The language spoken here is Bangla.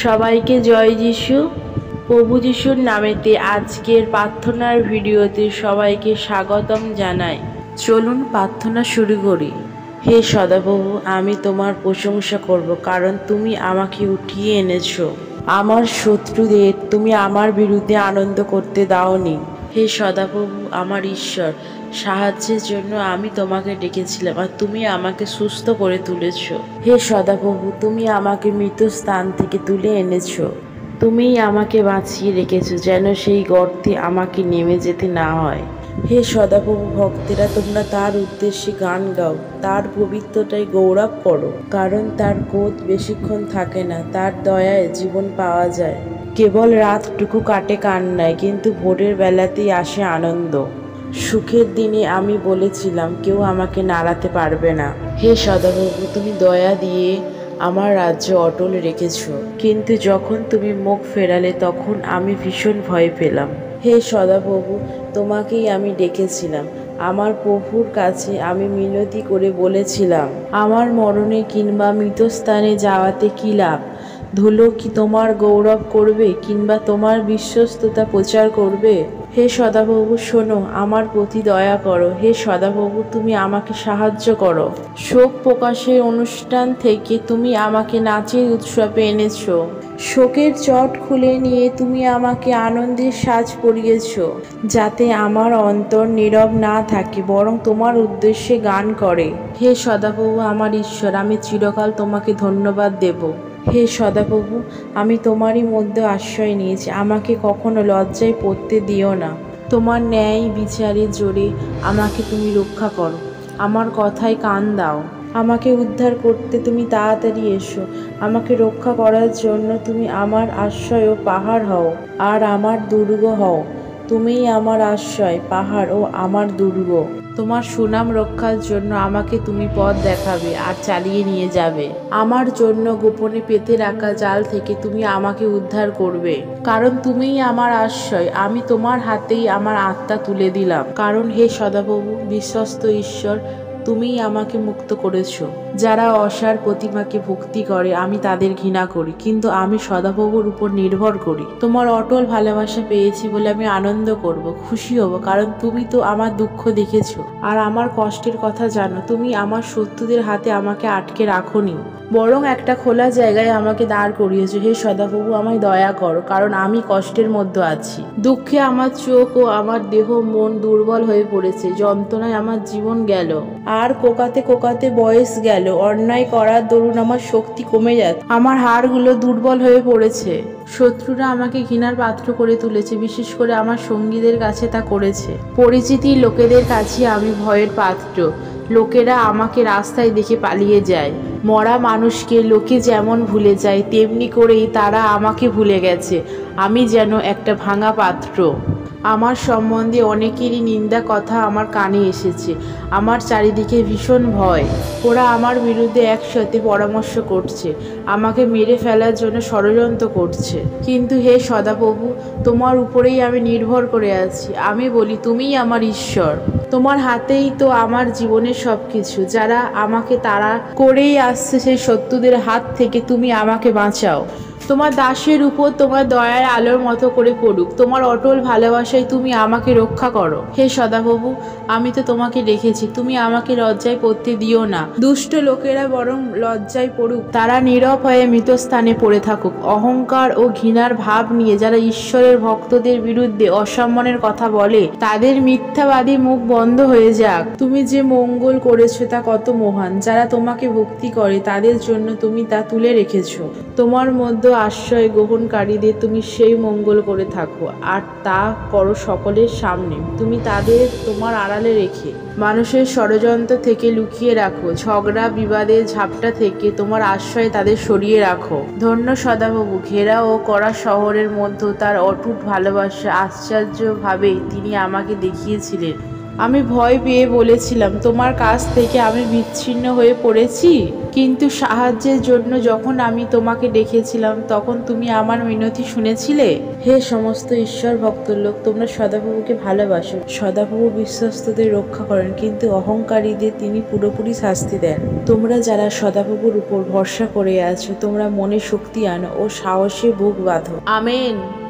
সবাইকে জয় যিশু। প্রভু যিশুর নামেতে আজকের প্রার্থনার ভিডিওতে সবাইকে স্বাগতম জানাই। চলুন প্রার্থনা শুরু করি। হে সদাপ্রভু, আমি তোমার প্রশংসা করব, কারণ তুমি আমাকে উঠিয়ে এনেছো। আমার শত্রুদের তুমি আমার বিরুদ্ধে আনন্দ করতে দাওনি। হে সদাপ্রভু, আমার ঈশ্বর, সাহায্যের জন্য আমি তোমাকে ডেকেছিলাম আর তুমি আমাকে সুস্থ করে তুলেছ। হে সদাপ্রভু, তুমি আমাকে মৃত স্থান থেকে তুলে এনেছো। তুমিই আমাকে বাঁচিয়ে রেখেছো যেন সেই গর্তে আমাকে নেমে যেতে না হয়। হে সদাপ্রভু, ভক্তেরা তোমরা তার উদ্দেশ্যে গান গাও, তার পবিত্রতায় গৌরব করো, কারণ তার ক্রোধ বেশিক্ষণ থাকে না, তার দয়ায় জীবন পাওয়া যায়। কেবল রাতটুকু কাটে কান্নায়, কিন্তু ভোরের বেলাতেই আসে আনন্দ। সুখের দিনে আমি বলেছিলাম কেউ আমাকে নাড়াতে পারবে না। হে সদাপ্রভু, তুমি দয়া দিয়ে আমার রাজ্য অটল রেখেছ, কিন্তু যখন তুমি মুখ ফেরালে তখন আমি ভীষণ ভয় পেলাম। হে সদাপ্রভু, তোমাকেই আমি ডেকেছিলাম। আমার প্রভুর কাছে আমি মিনতি করে বলেছিলাম, আমার মরণে কিংবা মৃতস্থানে যাওয়াতে কী লাভ? ধুলো কি তোমার গৌরব করবে কিংবা তোমার বিশ্বস্ততা প্রচার করবে? হে সদাপ্রভু, শোনো, আমার প্রতি দয়া করো। হে সদাপ্রভু, তুমি আমাকে সাহায্য করো। শোক প্রকাশের অনুষ্ঠান থেকে তুমি আমাকে নাচের উৎসবে এনেছো। শোকের চট খুলে নিয়ে তুমি আমাকে আনন্দের সাজ পরিয়েছ, যাতে আমার অন্তর নীরব না থাকে, বরং তোমার উদ্দেশ্যে গান করে। হে সদাপ্রভু, আমার ঈশ্বর, আমি চিরকাল তোমাকে ধন্যবাদ দেব। হে সদাপ্রভু, আমি তোমারই মধ্যে আশ্রয় নিয়েছি, আমাকে কখনো লজ্জায় পড়তে দিও না। তোমার ন্যায় বিচারে জোরে আমাকে তুমি রক্ষা করো, আমার কথায় কান দাও। আমাকে উদ্ধার করতে তুমি তাড়াতাড়ি এসো। আমাকে রক্ষা করার জন্য তুমি আমার আশ্রয় ও পাহাড় হও আর আমার দুর্গ হও। তুমিই আমার আশ্রয়, পাহাড় ও আমার দুর্গ। তোমার সুনাম রক্ষার জন্য আমাকে তুমি পথ দেখাবে আর চালিয়ে নিয়ে যাবে। আমার জন্য গোপনে পেতে রাখা জাল থেকে তুমি আমাকে উদ্ধার করবে, কারণ তুমিই আমার আশ্রয়। আমি তোমার হাতেই আমার আত্মা তুলে দিলাম, কারণ হে সদাপ্রভু, বিশ্বস্ত ঈশ্বর, তুমিই আমাকে মুক্ত করেছো। যারা অসার প্রতিমাকে ভক্তি করে আমি তাদের ঘৃণা করি, কিন্তু আমি সদাপ্রভুর উপর নির্ভর করি। তোমার অটল ভালোবাসা পেয়েছি বলে আমি আনন্দ করব, খুশি হব, কারণ তুমি তো আমার দুঃখ দেখেছো আর আমার কষ্টের কথা জানো। তুমি আমার শত্রুদের হাতে আমাকে আটকে রাখোনি, বরং একটা খোলা জায়গায় আমাকে দাঁড় করিয়েছো। হে সদাপ্রভু, আমায় দয়া করো, কারণ আমি কষ্টের মধ্যে আছি। দুঃখে আমার চোখ ও আমার দেহ মন দুর্বল হয়ে পড়েছে। যন্ত্রণায় আমার জীবন গেল আর কোকাতে কোকাতে বয়স গেল। অন্যায় করার দরুন আমার শক্তি কমে যাচ্ছে, আমার হাড়গুলো দুর্বল হয়ে পড়েছে। শত্রুরা আমাকে ঘৃণার পাত্র করে তুলেছে, বিশেষ করে আমার সঙ্গীদের কাছে তা করেছে। পরিচিতি লোকেদের কাছে আমি ভয়ের পাত্র। লোকেরা আমাকে রাস্তায় দেখে পালিয়ে যায়। মরা মানুষকে লোকে যেমন ভুলে যায়, তেমনি করেই তারা আমাকে ভুলে গেছে। আমি যেন একটা ভাঙা পাত্র। আমার সম্বন্ধে অনেকেরই নিন্দা কথা আমার কানে এসেছে। আমার চারিদিকে ভীষণ ভয়। ওরা আমার বিরুদ্ধে একসাথে পরামর্শ করছে, আমাকে মেরে ফেলার জন্য ষড়যন্ত্র করছে। কিন্তু হে সদাপ্রভু, তোমার উপরেই আমি নির্ভর করে আছি। আমি বলি, তুমিই আমার ঈশ্বর। তোমার হাতেই তো আমার জীবনের সব কিছু। যারা আমাকে তাড়া করেই আসছে, সেই শত্রুদের হাত থেকে তুমি আমাকে বাঁচাও। তোমার দাসের উপর তোমার দয়ার আলোর মতো করে পড়ুক। তোমার অটল ভালোবাসায় তুমি আমাকে রক্ষা করো। হে সদাপ্রভু, আমি তো তোমাকে রেখেছি, তুমি আমাকে লজ্জায় পড়তে দিও না। দুষ্ট লোকেরা বরং লজ্জায় পড়ুক, তারা নীরব হয়ে মৃতস্থানে পড়ে থাকুক। অহংকার ও ঘৃণার ভাব নিয়ে যারা ঈশ্বরের ভক্তদের বিরুদ্ধে অসম্মানের কথা বলে, তাদের মিথ্যাবাদী মুখ বন্ধ হয়ে যাক। তুমি যে মঙ্গল করেছো তা কত মহান। যারা তোমাকে ভক্তি করে তাদের জন্য তুমি তা তুলে রেখেছো। তোমার মধ্যে আশ্রয় গ্রহণকারীদের তুমি সেই মঙ্গল করে থাকো, আর তা করো সকলের সামনে। তুমি তাদের তোমার আড়ালে রেখে মানুষের ষড়যন্ত্র থেকে লুকিয়ে রাখো। ঝগড়া বিবাদের ঝাপটা থেকে তোমার আশ্রয় তাদের সরিয়ে রাখো। ধন্য সদাপ্রভু, ঘেরা ও কড়া শহরের মধ্যে তার অটুট ভালোবাসা আশ্চর্যভাবে তিনি আমাকে দেখিয়েছিলেন। আমি ভয় পেয়ে বলেছিলাম, তোমার কাছ থেকে আমি বিচ্ছিন্ন হয়ে পড়েছি, কিন্তু সাহায্যের জন্য যখন আমি তোমাকে ডেকেছিলাম তখন তুমি আমার মিনতি শুনেছিলে। হে সমস্ত ঈশ্বর ভক্ত লোক, তোমরা সদাপ্রভুকে ভালোবাসো। সদাপ্রভু বিশ্বস্তদের রক্ষা করেন, কিন্তু অহংকারীদের তিনি পুরোপুরি শাস্তি দেন। তোমরা যারা সদাপ্রভুর উপর ভরসা করে আছো, তোমরা মনে শক্তি আনো ও সাহসে বুক বাঁধো। আমেন।